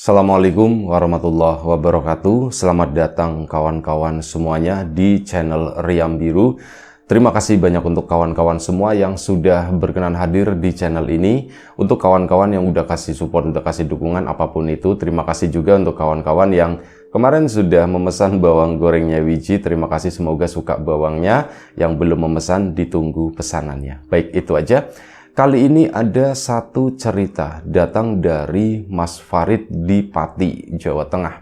Assalamualaikum warahmatullahi wabarakatuh. Selamat datang kawan-kawan semuanya di channel Riam Biru. Terima kasih banyak untuk kawan-kawan semua yang sudah berkenan hadir di channel ini. Untuk kawan-kawan yang udah kasih support, udah kasih dukungan apapun itu, terima kasih juga untuk kawan-kawan yang kemarin sudah memesan bawang gorengnya Wiji. Terima kasih, semoga suka bawangnya. Yang belum memesan, ditunggu pesanannya. Baik, itu aja. Kali ini ada satu cerita datang dari Mas Farid di Pati, Jawa Tengah.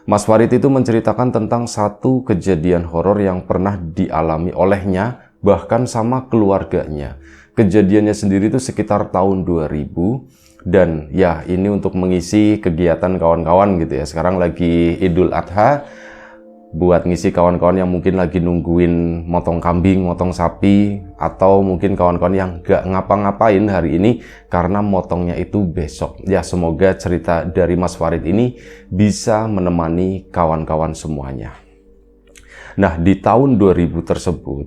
Mas Farid itu menceritakan tentang satu kejadian horor yang pernah dialami olehnya, bahkan sama keluarganya. Kejadiannya sendiri itu sekitar tahun 2000, dan ya ini untuk mengisi kegiatan kawan-kawan gitu ya. Sekarang lagi Idul Adha, buat ngisi kawan-kawan yang mungkin lagi nungguin motong kambing, motong sapi, atau mungkin kawan-kawan yang gak ngapa-ngapain hari ini karena motongnya itu besok. Ya, semoga cerita dari Mas Farid ini bisa menemani kawan-kawan semuanya. Nah, di tahun 2000 tersebut,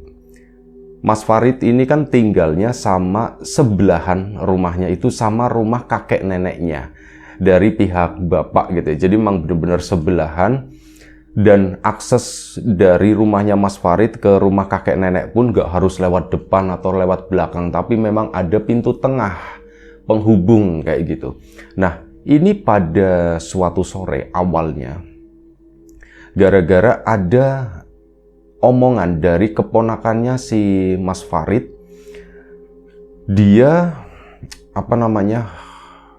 Mas Farid ini kan tinggalnya sama sebelahan rumahnya itu sama rumah kakek neneknya dari pihak bapak gitu ya. Jadi memang benar-benar sebelahan. Dan akses dari rumahnya Mas Farid ke rumah kakek nenek pun gak harus lewat depan atau lewat belakang, tapi memang ada pintu tengah penghubung kayak gitu. Nah, ini pada suatu sore awalnya, gara-gara ada omongan dari keponakannya si Mas Farid, dia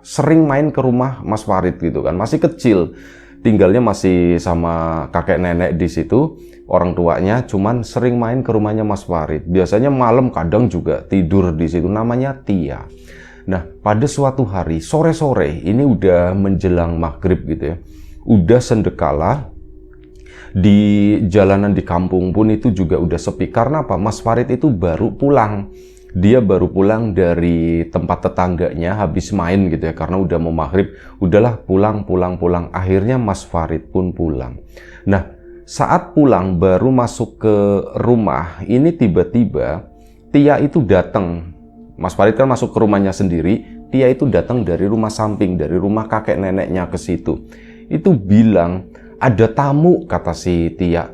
sering main ke rumah Mas Farid gitu kan, masih kecil. Tinggalnya masih sama kakek nenek di situ, orang tuanya, cuman sering main ke rumahnya Mas Farid. Biasanya malam kadang juga tidur di situ, namanya Tia. Nah, pada suatu hari sore-sore, ini udah menjelang maghrib gitu ya, udah sendekala, di jalanan di kampung pun itu juga udah sepi. Karena apa? Mas Farid itu baru pulang. Dia baru pulang dari tempat tetangganya habis main gitu ya, karena udah mau maghrib, udahlah pulang. Akhirnya Mas Farid pun pulang. Nah, saat pulang baru masuk ke rumah, ini tiba-tiba Tia itu datang. Mas Farid kan masuk ke rumahnya sendiri, Tia itu datang dari rumah samping, dari rumah kakek neneknya ke situ. Itu bilang, ada tamu, kata si Tia.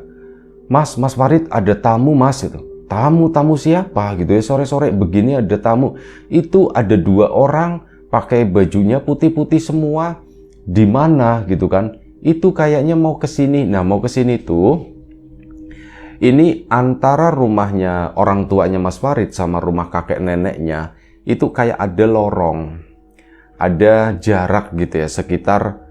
Mas Farid ada tamu mas itu. Tamu siapa gitu ya, sore-sore begini ada tamu. Itu ada 2 orang pakai bajunya putih-putih semua. Di mana gitu kan? Itu kayaknya mau ke sini. Nah, mau ke sini tuh ini antara rumahnya orang tuanya Mas Farid sama rumah kakek neneknya itu kayak ada lorong. Ada jarak gitu ya, sekitar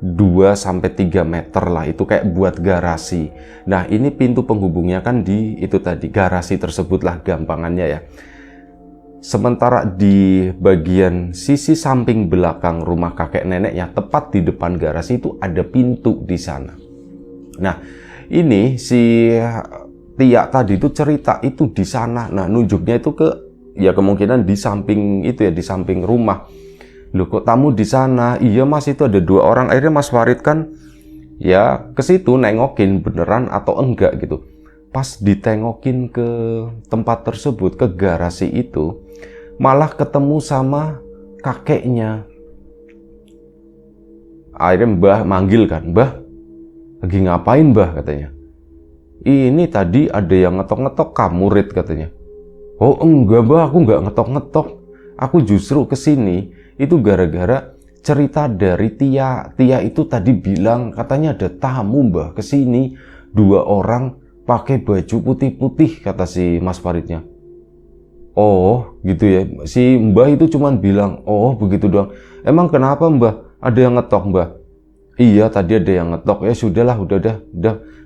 2-3 meter lah, itu kayak buat garasi. Nah, ini pintu penghubungnya kan di itu tadi, garasi tersebut lah gampangannya ya. Sementara di bagian sisi samping belakang rumah kakek neneknya, tepat di depan garasi itu ada pintu di sana. Nah, ini si Tia tadi itu cerita itu di sana. Nah, nunjuknya itu ke ya kemungkinan di samping itu ya, di samping rumah. Loh, kok tamu di sana? Iya mas, itu ada 2 orang. Akhirnya Mas Farid kan ya ke situ nengokin beneran atau enggak gitu. Pas ditengokin ke tempat tersebut, ke garasi itu, malah ketemu sama kakeknya. Akhirnya Mbah manggil kan, Mbah lagi ngapain Mbah, katanya. Ini tadi ada yang ngetok-ngetok kamu Rit, katanya. Oh enggak Mbah, aku nggak ngetok-ngetok. Aku justru kesini itu gara-gara cerita dari Tia. Tia itu tadi bilang katanya ada tamu Mbah kesini, 2 orang pakai baju putih-putih, kata si Mas Faridnya. Oh gitu ya, si Mbah itu cuman bilang oh begitu doang. Emang kenapa Mbah? Ada yang ngetok Mbah? Iya tadi ada yang ngetok. Ya sudahlah, udah.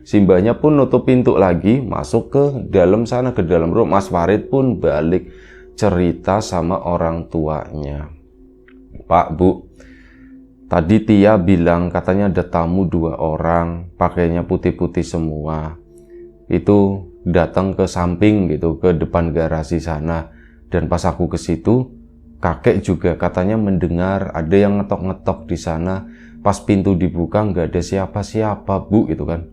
Si Mbahnya pun nutup pintu lagi, masuk ke dalam sana, ke dalam rumah. Mas Farid pun balik cerita sama orang tuanya. Pak, Bu, tadi Tia bilang katanya ada tamu 2 orang, pakainya putih-putih semua. Itu datang ke samping gitu, ke depan garasi sana. Dan pas aku ke situ, kakek juga katanya mendengar ada yang ngetok-ngetok di sana. Pas pintu dibuka nggak ada siapa-siapa, Bu, gitu kan.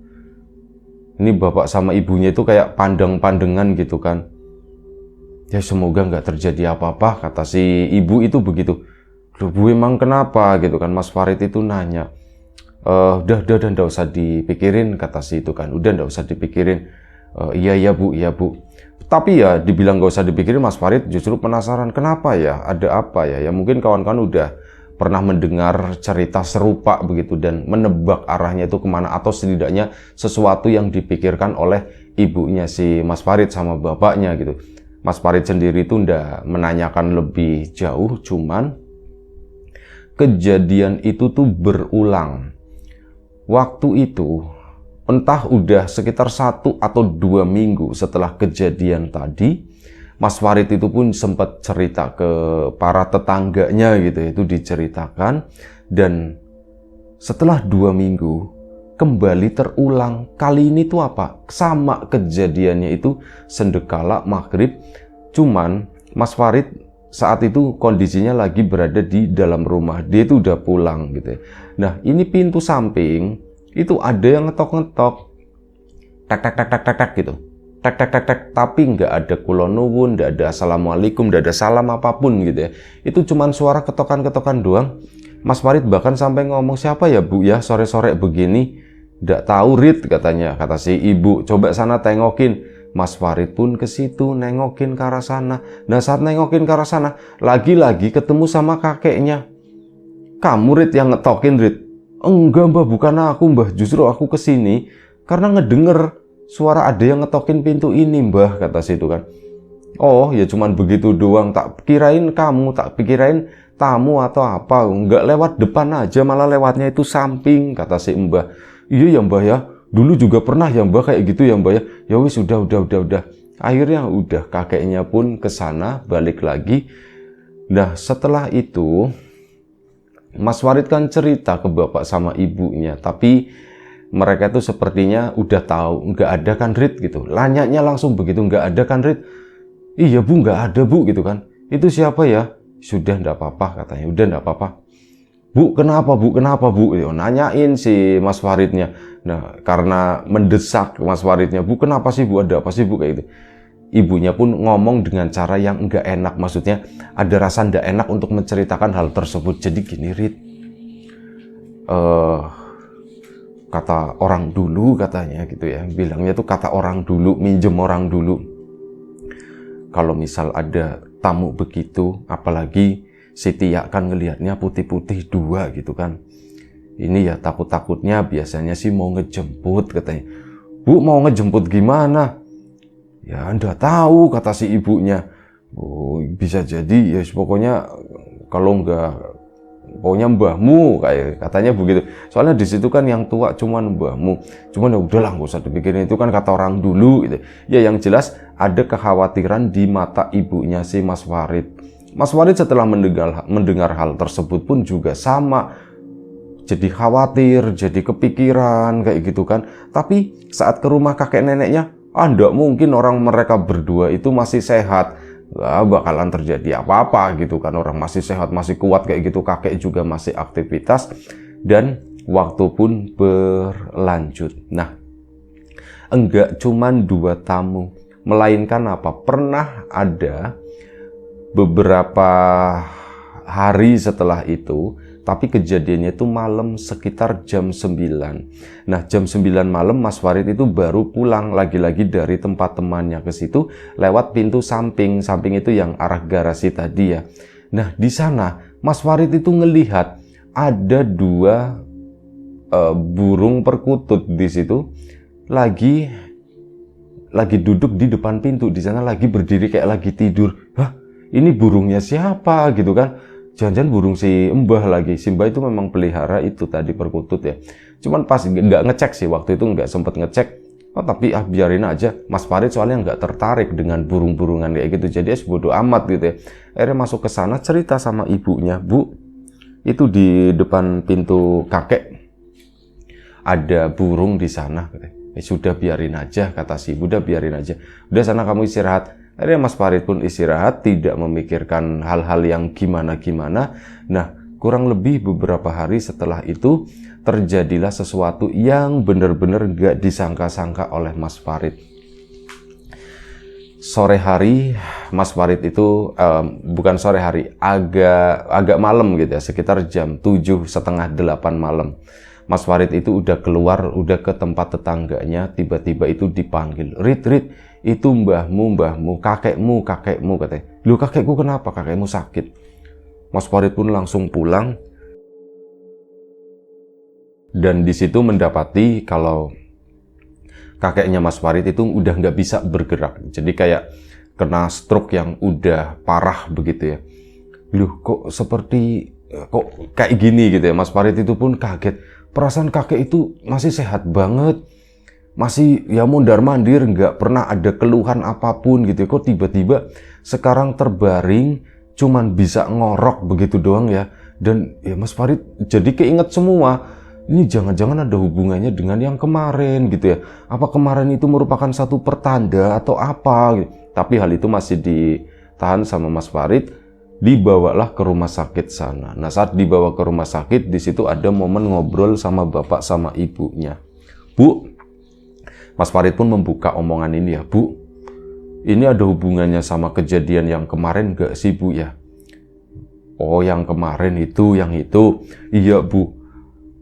Ini bapak sama ibunya itu kayak pandang-pandangan gitu kan. Ya semoga nggak terjadi apa-apa, kata si ibu itu begitu. "Loh, Bu, emang kenapa?" gitu kan. Mas Farid itu nanya. Udah, nggak usah dipikirin," kata si itu kan. "Udah, nggak usah dipikirin." Iya Bu, iya Bu." Tapi ya dibilang nggak usah dipikirin, Mas Farid justru penasaran, kenapa ya, ada apa ya? Ya mungkin kawan-kawan udah pernah mendengar cerita serupa begitu dan menebak arahnya itu kemana, atau setidaknya sesuatu yang dipikirkan oleh ibunya si Mas Farid sama bapaknya gitu. Mas Farid sendiri itu ndak menanyakan lebih jauh, cuman kejadian itu tuh berulang. Waktu itu, entah udah sekitar 1 atau 2 minggu setelah kejadian tadi, Mas Farid itu pun sempat cerita ke para tetangganya gitu, itu diceritakan. Dan setelah 2 minggu, kembali terulang. Kali ini tuh apa? Sama kejadiannya itu sendekala maghrib, cuman Mas Farid saat itu kondisinya lagi berada di dalam rumah. Dia itu udah pulang gitu ya. Nah, ini pintu samping itu ada yang ngetok-ngetok. Tak tak tak tak tak tak gitu. Tak tak tak tak, tapi nggak ada kulonwun, nggak ada assalamualaikum, nggak ada salam apapun gitu ya. Itu cuman suara ketokan-ketokan doang. Mas Farid bahkan sampai ngomong, "Siapa ya Bu ya sore-sore begini?" "Nggak tahu Rit," katanya, kata si ibu. "Coba sana tengokin." Mas Farid pun ke situ nengokin ke arah sana. Nah, saat nengokin ke arah sana, lagi-lagi ketemu sama kakeknya. "Kamu Rit yang ngetokin Rit?" "Enggak Mbah, bukan aku Mbah, justru aku kesini karena ngedenger suara ada yang ngetokin pintu ini Mbah," kata situ kan. "Oh ya cuman begitu doang, tak kirain kamu, tak pikirain tamu atau apa, nggak lewat depan aja malah lewatnya itu samping," kata si Mbah. "Iya ya Mbah ya, dulu juga pernah ya Mbah kayak gitu ya Mbah ya." "Ya wis udah." Akhirnya udah, kakeknya pun ke sana balik lagi. Nah, setelah itu Mas Farid kan cerita ke bapak sama ibunya, tapi mereka tuh sepertinya udah tahu, "Nggak ada kan Rit?" gitu. Nanyanya langsung begitu, "Nggak ada kan Rit?" "Iya Bu, nggak ada Bu," gitu kan. "Itu siapa ya?" "Sudah, nggak apa-apa," katanya. "Udah, nggak apa-apa." Bu, kenapa Bu?" Gitu. Nanyain si Mas Faridnya. Nah, karena mendesak Mas Faridnya, "Bu, kenapa sih Bu? Ada apa sih Bu?" kayak gitu. Ibunya pun ngomong dengan cara yang nggak enak, maksudnya ada rasa nggak enak untuk menceritakan hal tersebut. "Jadi gini Rit, kata orang dulu," katanya gitu ya, bilangnya tuh kata orang dulu, minjem orang dulu. "Kalau misal ada tamu begitu, apalagi si Tia kan ngelihatnya putih-putih 2 gitu kan. Ini ya takut-takutnya biasanya sih mau ngejemput," katanya. "Bu, mau ngejemput gimana?" "Ya nggak tahu," kata si ibunya. "Oh, bisa jadi ya pokoknya kalau nggak, pokoknya mbahmu," kayak katanya begitu. Soalnya di situ kan yang tua cuman mbahmu. Cuman ya udahlah, nggak usah dipikirin, itu kan kata orang dulu gitu. Ya yang jelas ada kekhawatiran di mata ibunya si Mas Farid. Mas Farid setelah mendengar hal tersebut pun juga sama. Jadi khawatir, jadi kepikiran kayak gitu kan. Tapi saat ke rumah kakek neneknya, nggak mungkin orang mereka berdua itu masih sehat. Nggak bakalan terjadi apa-apa gitu kan. Orang masih sehat, masih kuat kayak gitu. Kakek juga masih aktivitas. Dan waktu pun berlanjut. Nah, enggak cuman 2 tamu. Melainkan apa? Pernah ada beberapa hari setelah itu, tapi kejadiannya itu malam sekitar jam 9. Nah, jam 9 malam Mas Farid itu baru pulang lagi-lagi dari tempat temannya ke situ lewat pintu samping. Samping itu yang arah garasi tadi ya. Nah, di sana Mas Farid itu ngelihat ada 2 burung perkutut di situ lagi duduk di depan pintu. Di sana lagi berdiri kayak lagi tidur. "Hah, ini burungnya siapa?" gitu kan. Jangan-jangan burung si Mbah lagi. Si Mbah itu memang pelihara itu tadi perkutut ya. Cuman pas nggak ngecek sih, waktu itu nggak sempet ngecek. Oh, tapi biarin aja. Mas Farid soalnya nggak tertarik dengan burung-burungan kayak gitu. Jadi bodo amat gitu ya. Akhirnya masuk ke sana, cerita sama ibunya, "Bu, itu di depan pintu kakek ada burung di sana." Sudah biarin aja, kata si ibu. "Udah biarin aja. Udah sana kamu istirahat." Akhirnya Mas Farid pun istirahat, tidak memikirkan hal-hal yang gimana-gimana. Nah, kurang lebih beberapa hari setelah itu, terjadilah sesuatu yang benar-benar gak disangka-sangka oleh Mas Farid. sore hari Mas Farid itu bukan sore hari, agak malam gitu ya, sekitar jam 7:30-8 malam. Mas Farid itu udah keluar, udah ke tempat tetangganya, tiba-tiba itu dipanggil, Rit, itu mbahmu, kakekmu, katanya. Loh, kakekku kenapa? Kakekmu sakit. Mas Farid pun langsung pulang, dan di situ mendapati kalau kakeknya Mas Farid itu udah nggak bisa bergerak. Jadi kayak kena stroke yang udah parah begitu ya. Loh, kok kayak gini gitu ya. Mas Farid itu pun kaget. Perasaan kakek itu masih sehat banget. Masih ya mondar-mandir, nggak pernah ada keluhan apapun gitu ya. Kok tiba-tiba sekarang terbaring, cuman bisa ngorok begitu doang ya. Dan ya Mas Farid jadi keinget semua. Ini jangan-jangan ada hubungannya dengan yang kemarin gitu ya. Apa kemarin itu merupakan satu pertanda atau apa gitu. Tapi hal itu masih ditahan sama Mas Farid, dibawalah ke rumah sakit sana. Nah, saat dibawa ke rumah sakit, di situ ada momen ngobrol sama bapak sama ibunya. Bu, Mas Farid pun membuka omongan ini ya. Bu, ini ada hubungannya sama kejadian yang kemarin gak sih Bu ya? Oh, yang kemarin itu, yang itu. Iya Bu.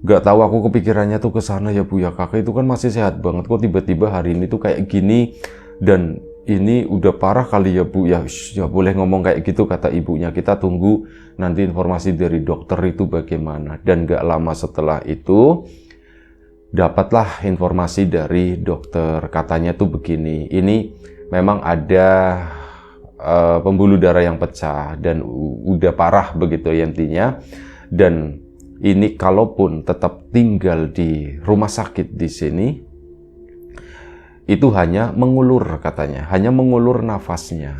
Gak tahu aku kepikirannya tuh ke sana ya Bu ya. Kakek itu kan masih sehat banget, kok tiba-tiba hari ini tuh kayak gini, dan ini udah parah kali ya Bu ya. Ya boleh ngomong kayak gitu, kata ibunya. Kita tunggu nanti informasi dari dokter itu bagaimana. Dan gak lama setelah itu dapatlah informasi dari dokter. Katanya tuh begini, ini memang ada pembuluh darah yang pecah dan udah parah begitu ya intinya. Dan ini kalaupun tetap tinggal di rumah sakit di sini, itu hanya mengulur katanya, hanya mengulur nafasnya.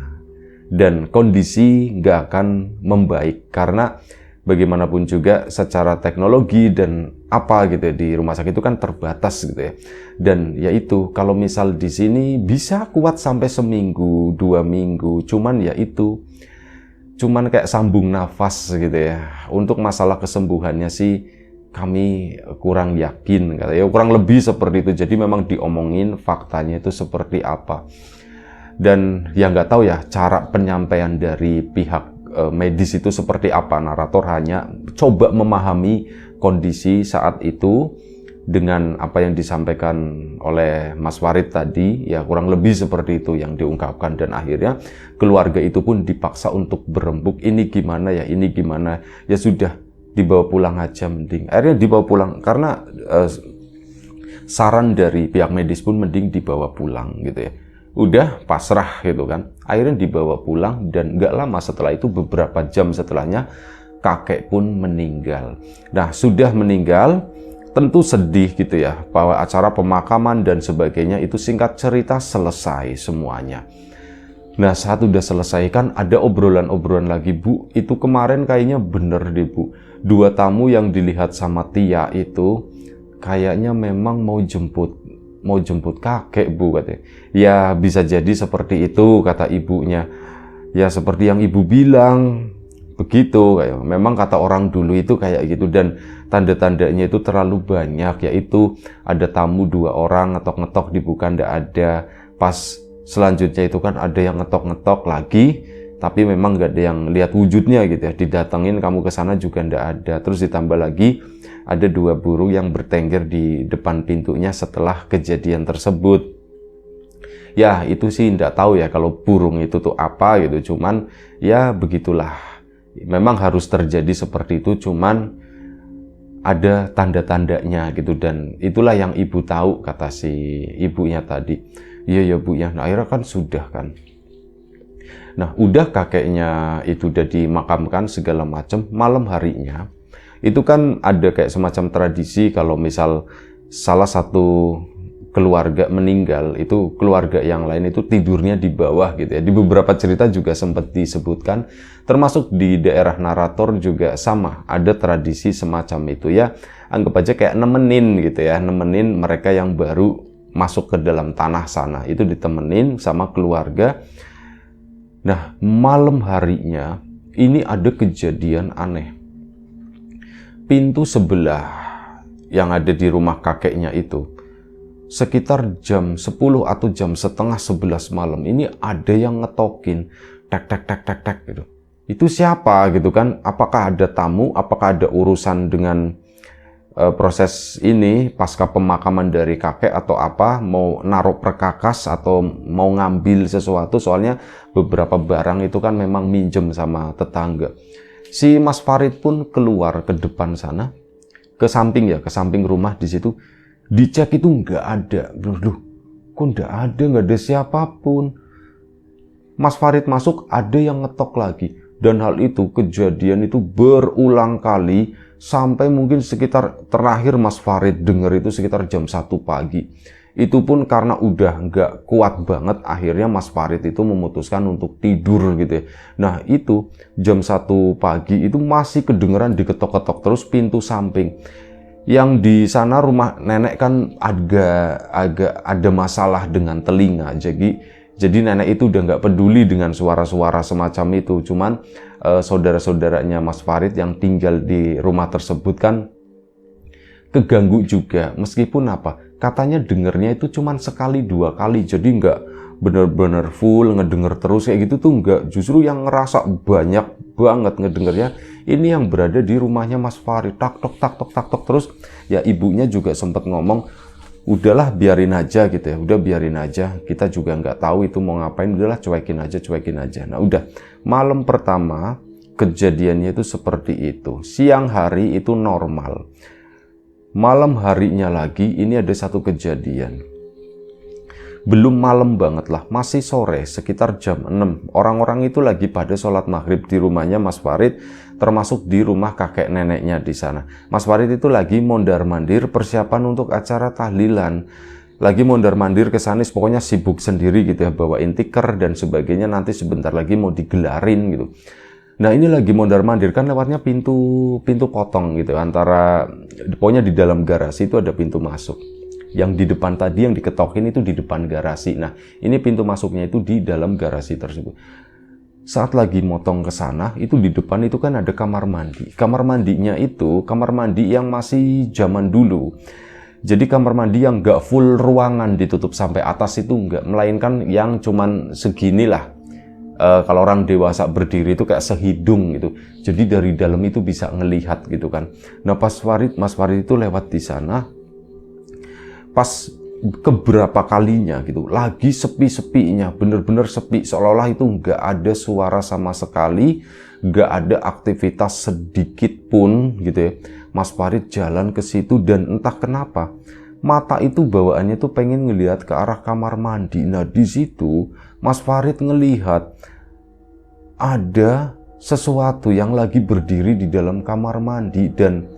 Dan kondisi nggak akan membaik karena bagaimanapun juga secara teknologi dan apa gitu ya, di rumah sakit itu kan terbatas gitu ya. Dan yaitu kalau misal di sini bisa kuat sampai seminggu, 2 minggu, cuman ya itu cuman kayak sambung nafas gitu ya. Untuk masalah kesembuhannya sih kami kurang yakin, katanya. Kurang lebih seperti itu. Jadi memang diomongin faktanya itu seperti apa. Dan ya nggak tahu ya cara penyampaian dari pihak medis itu seperti apa. Narator hanya coba memahami kondisi saat itu dengan apa yang disampaikan oleh Mas Farid tadi, ya kurang lebih seperti itu yang diungkapkan. Dan akhirnya keluarga itu pun dipaksa untuk berembuk, ini gimana ya, ini gimana, ya sudah dibawa pulang aja mending. Akhirnya dibawa pulang karena saran dari pihak medis pun mending dibawa pulang gitu ya. Udah pasrah gitu kan. Akhirnya dibawa pulang dan gak lama setelah itu, beberapa jam setelahnya, kakek pun meninggal. Nah, sudah meninggal, tentu sedih gitu ya, bahwa acara pemakaman dan sebagainya itu singkat cerita selesai semuanya. Nah, saat udah selesai kan ada obrolan-obrolan lagi, Bu, itu kemarin kayaknya bener deh Bu, 2 tamu yang dilihat sama Tia itu kayaknya memang mau jemput kakek Bu, katanya. Ya bisa jadi seperti itu, kata ibunya. Ya seperti yang ibu bilang begitu, kayak memang kata orang dulu itu kayak gitu. Dan tanda-tandanya itu terlalu banyak, yaitu ada tamu 2 orang ngetok-ngetok dibuka ndak ada, pas selanjutnya itu kan ada yang ngetok-ngetok lagi tapi memang nggak ada yang lihat wujudnya gitu ya, didatengin kamu ke sana juga ndak ada. Terus ditambah lagi ada 2 burung yang bertengger di depan pintunya setelah kejadian tersebut. Ya itu sih ndak tahu ya kalau burung itu tuh apa gitu, cuman ya begitulah. Memang harus terjadi seperti itu, cuman ada tanda-tandanya gitu, dan itulah yang ibu tahu, kata si ibunya tadi. Iya ya Bu ya, nah akhirnya kan sudah kan. Nah udah kakeknya itu udah dimakamkan segala macam, malam harinya itu kan ada kayak semacam tradisi kalau misal salah satu keluarga meninggal, itu keluarga yang lain itu tidurnya di bawah gitu ya. Di beberapa cerita juga sempat disebutkan, termasuk di daerah narator juga sama, ada tradisi semacam itu ya. Anggap aja kayak nemenin gitu ya, nemenin mereka yang baru masuk ke dalam tanah sana, itu ditemenin sama keluarga. Nah, malam harinya ini ada kejadian aneh. Pintu sebelah yang ada di rumah kakeknya itu sekitar jam 10 atau jam setengah 11 malam ini ada yang ngetokin tek tek tek tek tek gitu. Itu siapa gitu kan? Apakah ada tamu? Apakah ada urusan dengan proses ini pasca pemakaman dari kakek atau apa? Mau naruh perkakas atau mau ngambil sesuatu? Soalnya beberapa barang itu kan memang minjem sama tetangga. Si Mas Farid pun keluar ke depan sana, ke samping ya, ke samping rumah di situ. Dicek itu nggak ada. Loh, kok nggak ada siapapun. Mas Farid masuk, ada yang ngetok lagi. Dan hal itu, kejadian itu berulang kali, sampai mungkin sekitar terakhir Mas Farid dengar itu sekitar jam 1 pagi. Itu pun karena udah nggak kuat banget, akhirnya Mas Farid itu memutuskan untuk tidur gitu ya. Nah itu, jam 1 pagi itu masih kedengeran diketok-ketok terus pintu samping. Yang di sana rumah nenek kan agak ada masalah dengan telinga, jadi nenek itu udah nggak peduli dengan suara-suara semacam itu. Cuman saudara-saudaranya Mas Farid yang tinggal di rumah tersebut kan keganggu juga. Meskipun apa, katanya dengernya itu cuman sekali 2 kali, jadi nggak bener-bener full ngedenger terus kayak gitu tuh nggak. Justru yang ngerasa banyak banget ngedengernya ini yang berada di rumahnya Mas Farid, tak tok tak tok tak tok terus. Ya ibunya juga sempat ngomong, udahlah biarin aja gitu ya, udah biarin aja, kita juga nggak tahu itu mau ngapain, udahlah cuekin aja. Nah udah, malam pertama kejadiannya itu seperti itu. Siang hari itu normal, malam harinya lagi ini ada satu kejadian. Belum malam banget lah, masih sore, sekitar jam 6. Orang-orang itu lagi pada sholat maghrib di rumahnya Mas Farid, termasuk di rumah kakek neneknya di sana. Mas Farid itu lagi mondar-mandir persiapan untuk acara tahlilan. Lagi mondar-mandir ke sana, pokoknya sibuk sendiri gitu ya, bawain tikar dan sebagainya, nanti sebentar lagi mau digelarin gitu. Nah ini lagi mondar-mandir kan lewatnya pintu potong gitu, antara, pokoknya di dalam garasi itu ada pintu masuk. Yang di depan tadi yang diketokin itu di depan garasi. Nah, ini pintu masuknya itu di dalam garasi tersebut. Saat lagi motong ke sana, itu di depan itu kan ada kamar mandi. Kamar mandinya itu kamar mandi yang masih zaman dulu. Jadi kamar mandi yang nggak full ruangan ditutup sampai atas itu nggak, melainkan yang cuman seginilah. Kalau orang dewasa berdiri itu kayak sehidung gitu. Jadi dari dalam itu bisa ngelihat gitu kan. Nah, Mas Farid itu lewat di sana. Pas keberapa kalinya gitu, lagi sepi-sepinya, bener-bener sepi, seolah-olah itu nggak ada suara sama sekali, nggak ada aktivitas sedikit pun gitu ya. Mas Farid jalan ke situ dan entah kenapa mata itu bawaannya tuh pengen ngelihat ke arah kamar mandi. Nah di situ Mas Farid ngelihat ada sesuatu yang lagi berdiri di dalam kamar mandi, dan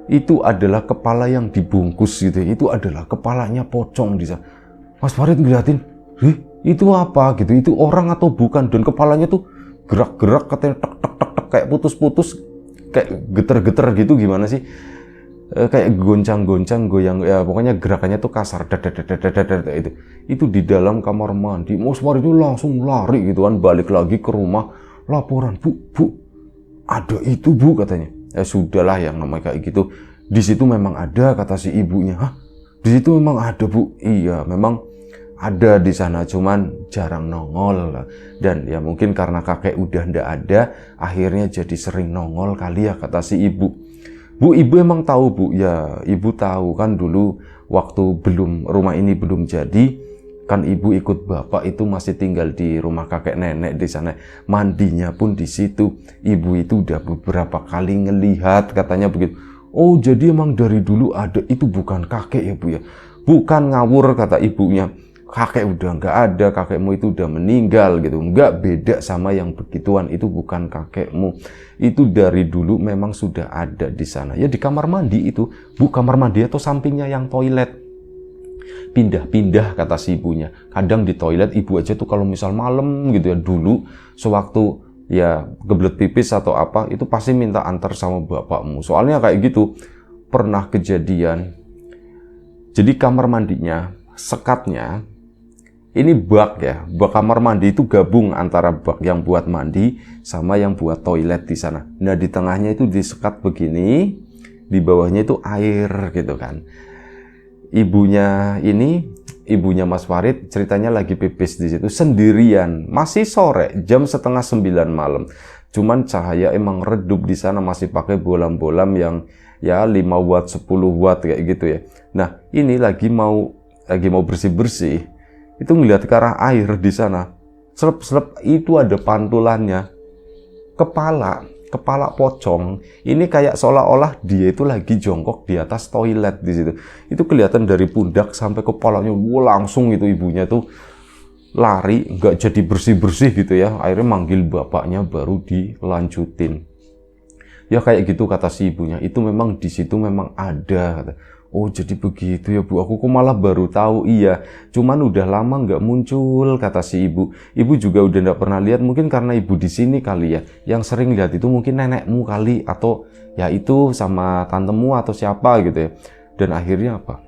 itu adalah kepala yang dibungkus gitu. Itu adalah kepalanya pocong di sana. Mas Farid ngeliatin, itu apa gitu? Itu orang atau bukan? Dan kepalanya tuh gerak-gerak, katanya tek tek tek tek, kayak putus-putus, kayak geter-geter gitu, gimana sih? Kayak goncang-goncang, goyang, ya pokoknya gerakannya tuh kasar. Itu di dalam kamar mandi. Mas Farid itu langsung lari gitu kan, balik lagi ke rumah, laporan, bu, ada itu bu, katanya. Ya sudahlah, yang namanya kayak gitu. Di situ memang ada, kata si ibunya. Hah? Di situ memang ada bu? Iya, memang ada di sana, cuman jarang nongol. Dan ya mungkin karena kakek udah ndak ada, akhirnya jadi sering nongol kali ya, kata si ibu. Bu, ibu emang tahu bu? Ya, ibu tahu kan dulu waktu rumah ini belum jadi, kan ibu ikut bapak itu masih tinggal di rumah kakek nenek di sana. Mandinya pun di situ. Ibu itu udah beberapa kali ngelihat, katanya begitu. Oh, jadi emang dari dulu ada. Itu bukan kakek ya bu ya? Bukan, ngawur, kata ibunya. Kakek udah nggak ada, kakekmu itu udah meninggal gitu. Nggak, beda sama yang begituan. Itu bukan kakekmu. Itu dari dulu memang sudah ada di sana. Ya di kamar mandi itu. Bu, kamar mandi atau sampingnya yang toilet. Pindah-pindah, kata si ibunya. Kadang di toilet ibu aja tuh kalau misal malam gitu ya, dulu sewaktu ya kebelet pipis atau apa, itu pasti minta antar sama bapakmu. Soalnya kayak gitu pernah kejadian. Jadi kamar mandinya, sekatnya ini bak ya, bak kamar mandi itu gabung antara bak yang buat mandi sama yang buat toilet di sana. Nah di tengahnya itu disekat begini, di bawahnya itu air gitu kan. Ibunya Mas Farid ceritanya lagi pipis di situ sendirian. Masih sore, jam setengah 9 malam. Cuman cahaya emang redup di sana, masih pakai bolam-bolam yang ya 5 watt, 10 watt kayak gitu ya. Nah, ini lagi mau bersih-bersih. Itu ngelihat ke arah air di sana. Selep-selep itu ada pantulannya. Kepala pocong ini kayak seolah-olah dia itu lagi jongkok di atas toilet di situ. Itu kelihatan dari pundak sampai kepalanya. Langsung itu ibunya tuh lari, nggak jadi bersih-bersih gitu ya. Akhirnya manggil bapaknya baru dilanjutin. Ya kayak gitu kata si ibunya. Itu memang di situ memang ada. Kata. Oh jadi begitu ya Bu, aku kok malah baru tahu. Iya, cuman udah lama nggak muncul kata si ibu. Ibu juga udah nggak pernah lihat, mungkin karena ibu di sini kali ya. Yang sering lihat itu mungkin nenekmu kali, atau ya itu sama tantemu atau siapa gitu ya. Dan akhirnya apa?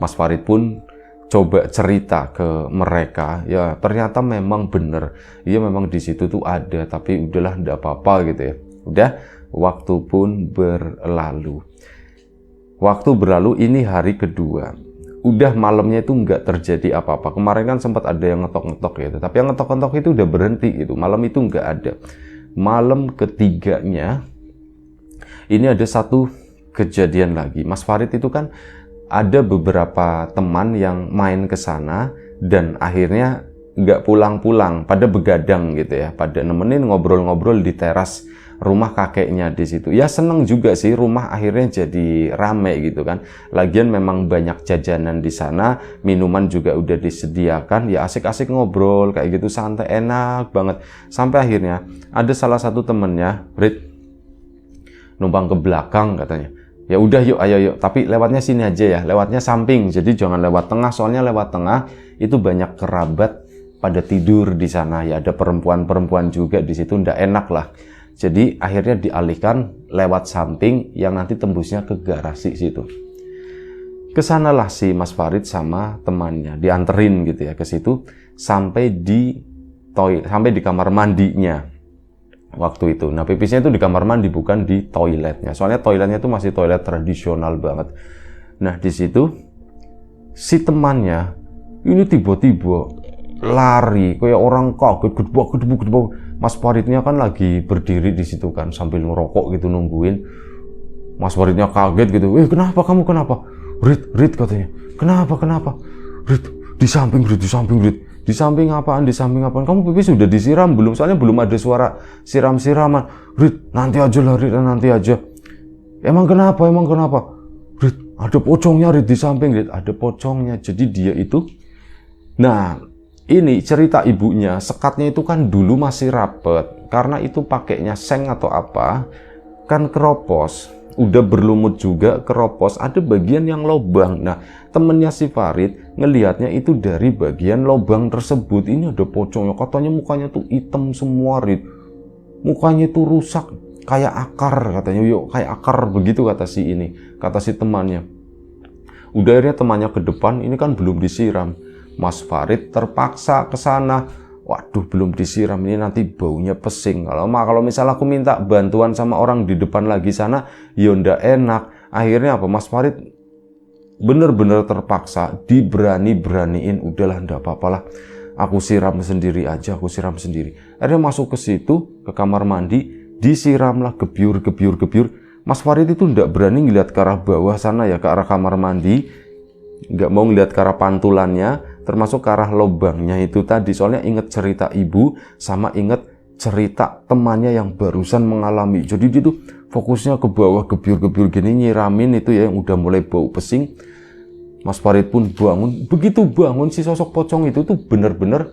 Mas Farid pun coba cerita ke mereka, ya ternyata memang bener. Iya memang di situ tuh ada, tapi udahlah nggak apa-apa gitu ya. Udah, waktu pun berlalu. Waktu berlalu, ini hari kedua. Udah malamnya itu nggak terjadi apa-apa. Kemarin kan sempat ada yang ngetok-ngetok gitu. Tapi yang ngetok-ngetok itu udah berhenti gitu. Malam itu nggak ada. Malam ketiganya, ini ada satu kejadian lagi. Mas Farid itu kan ada beberapa teman yang main ke sana dan akhirnya nggak pulang-pulang. Pada begadang gitu ya. Pada nemenin ngobrol-ngobrol di teras rumah kakeknya di situ. Ya seneng juga sih, rumah akhirnya jadi rame gitu kan. Lagian memang banyak jajanan di sana, minuman juga udah disediakan. Ya asik-asik ngobrol kayak gitu, santai, enak banget. Sampai akhirnya ada salah satu temennya, Rit, numpang ke belakang katanya. Ya udah yuk, ayo yuk. Tapi lewatnya sini aja ya, lewatnya samping. Jadi jangan lewat tengah, soalnya lewat tengah itu banyak kerabat pada tidur di sana. Ya ada perempuan-perempuan juga di situ, ndak enak lah. Jadi akhirnya dialihkan lewat samping yang nanti tembusnya ke garasi situ. Kesanalah si Mas Farid sama temannya, dianterin gitu ya ke situ sampai di kamar mandinya waktu itu. Nah pipisnya itu di kamar mandi, bukan di toiletnya. Soalnya toiletnya itu masih toilet tradisional banget. Nah di situ si temannya ini tiba-tiba lari kayak orang kaget, gedebak. Mas Faridnya kan lagi berdiri di situ kan sambil ngerokok gitu nungguin. Mas Faridnya kaget gitu. Kenapa kamu kenapa? Rit katanya. Kenapa? Rit, di samping Rit. Di samping apaan? Kamu pipis sudah disiram belum? Soalnya belum ada suara siram-siraman. Rit, nanti aja lah Rit, nanti aja. Emang kenapa? Rit, ada pocongnya Rit di samping Rit. Ada pocongnya. Jadi dia itu, nah ini cerita ibunya, sekatnya itu kan dulu masih rapet. Karena itu pakainya seng atau apa, kan keropos. Udah berlumut juga, keropos, ada bagian yang lobang. Nah, temennya si Farid ngelihatnya itu dari bagian lobang tersebut. Ini ada pocongnya, katanya mukanya tuh hitam semua, Rid. Mukanya itu rusak, kayak akar katanya. Yuk, kayak akar begitu kata si temannya. Udah akhirnya temannya ke depan, ini kan belum disiram. Mas Farid terpaksa ke sana. Waduh, belum disiram, ini nanti baunya pesing. Kalau misalnya aku minta bantuan sama orang di depan lagi sana, ya ndak enak. Akhirnya apa? Mas Farid bener-bener terpaksa, diberani-beraniin. Udahlah, ndak apa-apalah. Aku siram sendiri aja. Akhirnya masuk ke situ, ke kamar mandi, disiramlah gebyur. Mas Farid itu ndak berani ngeliat ke arah bawah sana ya, ke arah kamar mandi. Nggak mau ngeliat ke arah pantulannya, termasuk ke arah lobangnya itu tadi. Soalnya inget cerita ibu sama inget cerita temannya yang barusan mengalami. Jadi dia tuh fokusnya ke bawah, gebyur gini, nyiramin itu ya yang udah mulai bau pesing. Mas Farid pun bangun. Begitu bangun, si sosok pocong itu tuh bener-bener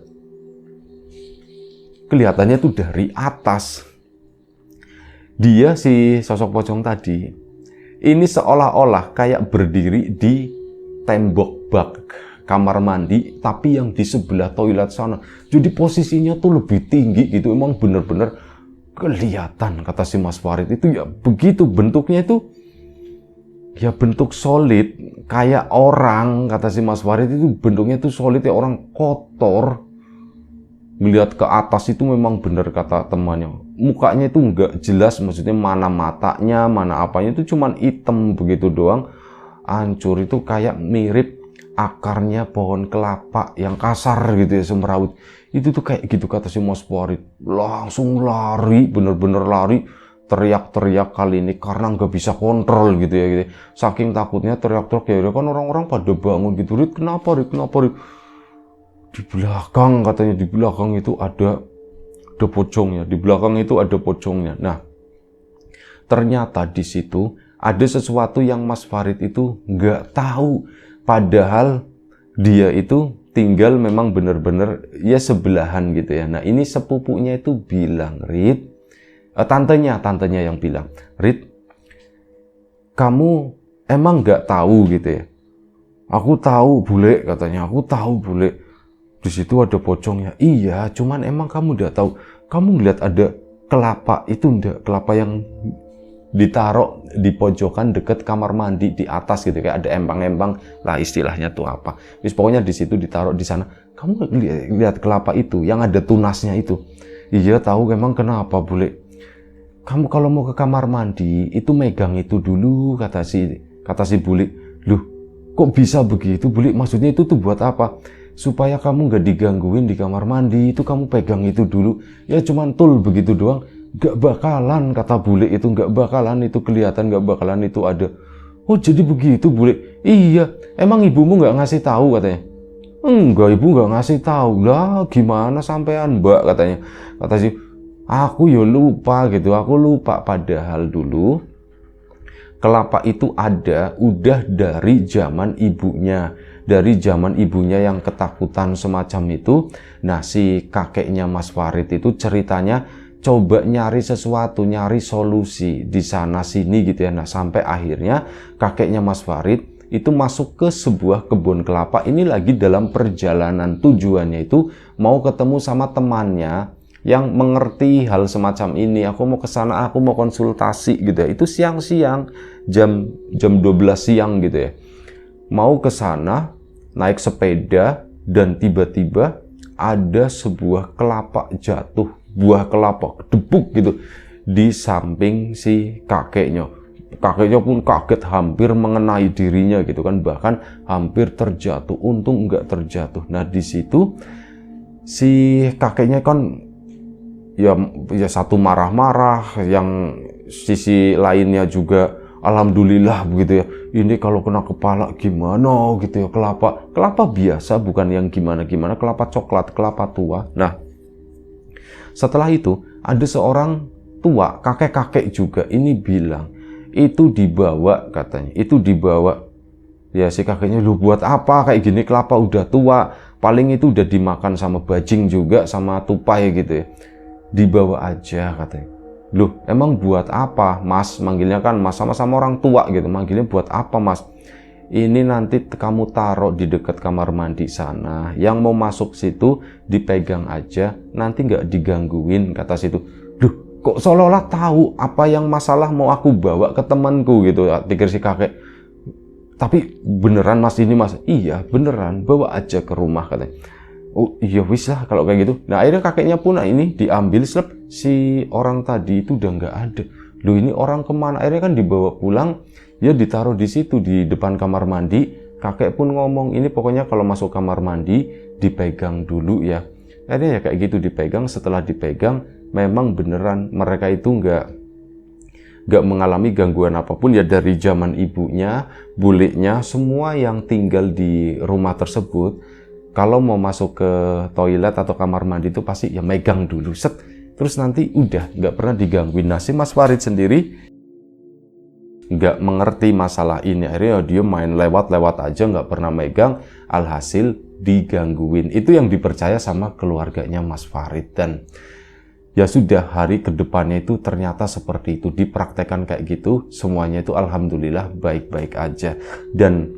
kelihatannya tuh dari atas. Dia si sosok pocong tadi ini seolah-olah kayak berdiri di tembok bak kamar mandi, tapi yang di sebelah toilet sana. Jadi posisinya tuh lebih tinggi gitu. Emang bener-bener kelihatan kata si Mas Farid itu ya begitu. Bentuknya itu ya bentuk solid kayak orang. Kata si Mas Farid itu bentuknya itu solid ya orang kotor. Melihat ke atas itu memang bener kata temannya. Mukanya itu nggak jelas, maksudnya mana matanya, mana apanya, itu cuman hitam begitu doang. hancur, itu kayak mirip akarnya pohon kelapa yang kasar gitu ya, semrawut. Itu tuh kayak gitu kata si Mas Farid. Langsung lari, bener-bener lari, teriak-teriak kali ini karena nggak bisa kontrol gitu ya, gitu. Saking takutnya teriak-teriak ya kan orang-orang pada bangun gitu. Rit, kenapa Rit, kenapa Rit? Di belakang katanya, di belakang itu ada pocongnya, di belakang itu ada pocongnya. Nah, ternyata di situ ada sesuatu yang Mas Farid itu nggak tahu, padahal dia itu tinggal memang bener-bener ya sebelahan gitu ya. Nah, ini sepupunya itu bilang, Rit, tantenya yang bilang, Rit, kamu emang nggak tahu gitu ya? Aku tahu bule, katanya, aku tahu bule. Di situ ada pocongnya. Iya, cuman emang kamu udah tahu. Kamu lihat ada kelapa itu enggak? Kelapa yang ditaruh di pojokan deket kamar mandi di atas gitu, kayak ada empang-empang lah istilahnya tuh apa. Terus pokoknya di situ ditaruh di sana. Kamu lihat kelapa itu yang ada tunasnya itu? Iya, tahu. Emang kenapa, bule? Kamu kalau mau ke kamar mandi itu megang itu dulu, kata si bule. Loh, kok bisa begitu, bule? Maksudnya itu tuh buat apa? Supaya kamu nggak digangguin di kamar mandi, itu kamu pegang itu dulu. Ya cuman tul begitu doang. Gak bakalan, kata bule itu, gak bakalan itu kelihatan, gak bakalan itu ada. Oh, jadi begitu, bule? Iya, emang ibumu gak ngasih tahu, katanya. Enggak, ibu gak ngasih tahu. Lah, gimana sampean, Mbak, katanya. Kata si, aku ya lupa gitu, aku lupa. Padahal dulu kelapa itu ada udah dari zaman ibunya. Dari zaman ibunya yang ketakutan semacam itu. Nah, si kakeknya Mas Farid itu ceritanya coba nyari sesuatu, nyari solusi di sana sini gitu ya. Nah, sampai akhirnya kakeknya Mas Farid itu masuk ke sebuah kebun kelapa. Ini lagi dalam perjalanan, tujuannya itu mau ketemu sama temannya yang mengerti hal semacam ini. Aku mau ke sana, aku mau konsultasi gitu ya. Itu siang-siang, jam 12 siang gitu ya. Mau ke sana, naik sepeda, dan tiba-tiba ada sebuah kelapa jatuh, buah kelapa kedebuk gitu di samping si kakeknya. Kakeknya pun kaget, hampir mengenai dirinya gitu kan, bahkan hampir terjatuh. Untung enggak terjatuh. Nah, di situ si kakeknya kan ya satu marah-marah, yang sisi lainnya juga alhamdulillah begitu ya. Ini kalau kena kepala gimana gitu ya, kelapa biasa, bukan yang gimana-gimana, kelapa coklat, kelapa tua. Nah, setelah itu ada seorang tua, kakek-kakek juga, ini bilang itu dibawa, katanya itu dibawa. Ya si kakeknya, lu buat apa kayak gini, kelapa udah tua, paling itu udah dimakan sama bajing juga, sama tupai gitu ya. Dibawa aja, katanya. Loh, emang buat apa, Mas? Manggilnya kan Mas, sama-sama orang tua gitu. Manggilnya buat apa, Mas? Ini nanti kamu taruh di dekat kamar mandi sana. Yang mau masuk situ dipegang aja, nanti nggak digangguin, kata situ. Duh, kok seolah-olah tahu apa yang masalah mau aku bawa ke temanku gitu, pikir si kakek. Tapi beneran Mas ini, Mas? Iya, beneran. Bawa aja ke rumah, katanya. Oh iya, wis lah kalau kayak gitu. Nah, akhirnya kakeknya pun ini diambil, si orang tadi itu udah nggak ada. Loh, ini orang kemana? Akhirnya kan dibawa pulang. Ya ditaruh di situ di depan kamar mandi. Kakek pun ngomong, ini pokoknya kalau masuk kamar mandi dipegang dulu ya. Akhirnya ya kayak gitu dipegang. Setelah dipegang, memang beneran mereka itu nggak mengalami gangguan apapun ya. Dari zaman ibunya, bulenya, semua yang tinggal di rumah tersebut, kalau mau masuk ke toilet atau kamar mandi itu pasti ya megang dulu, set. Terus nanti udah nggak pernah digangguin. Nah, si Mas Farid sendiri nggak mengerti masalah ini, akhirnya dia main lewat-lewat aja, nggak pernah megang, alhasil digangguin. Itu yang dipercaya sama keluarganya Mas Farid. Dan ya sudah, hari kedepannya itu ternyata seperti itu, dipraktekkan kayak gitu, semuanya itu alhamdulillah baik-baik aja. Dan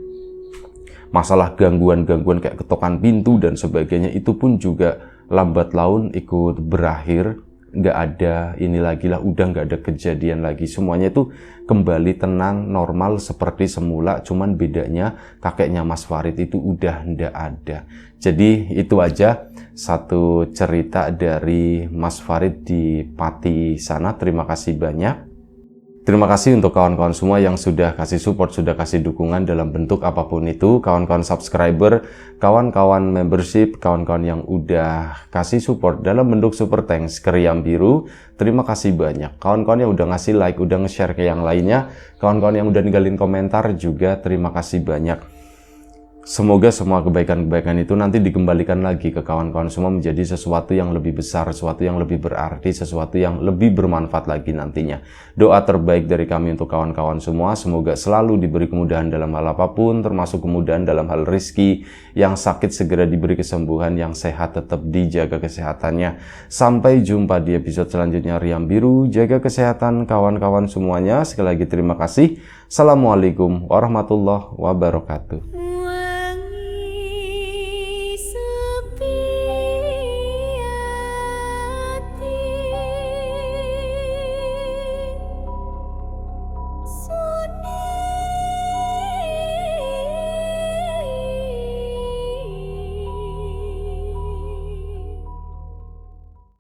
masalah gangguan-gangguan kayak ketokan pintu dan sebagainya itu pun juga lambat laun ikut berakhir. Nggak ada ini lagi lah, udah nggak ada kejadian lagi, semuanya itu kembali tenang, normal seperti semula. Cuman bedanya kakeknya Mas Farid itu udah nggak ada. Jadi itu aja satu cerita dari Mas Farid di Pati sana. Terima kasih banyak. Terima kasih untuk kawan-kawan semua yang sudah kasih support, sudah kasih dukungan dalam bentuk apapun itu. Kawan-kawan subscriber, kawan-kawan membership, kawan-kawan yang udah kasih support dalam bentuk super thanks ke Riam Biru. Terima kasih banyak. Kawan-kawan yang udah ngasih like, udah nge-share ke yang lainnya. Kawan-kawan yang udah ninggalin komentar juga terima kasih banyak. Semoga semua kebaikan-kebaikan itu nanti dikembalikan lagi ke kawan-kawan semua menjadi sesuatu yang lebih besar, sesuatu yang lebih berarti, sesuatu yang lebih bermanfaat lagi nantinya. Doa terbaik dari kami untuk kawan-kawan semua, semoga selalu diberi kemudahan dalam hal apapun, termasuk kemudahan dalam hal rezeki, yang sakit segera diberi kesembuhan, yang sehat tetap dijaga kesehatannya. Sampai jumpa di episode selanjutnya Riam Biru, jaga kesehatan kawan-kawan semuanya. Sekali lagi terima kasih. Assalamualaikum warahmatullahi wabarakatuh.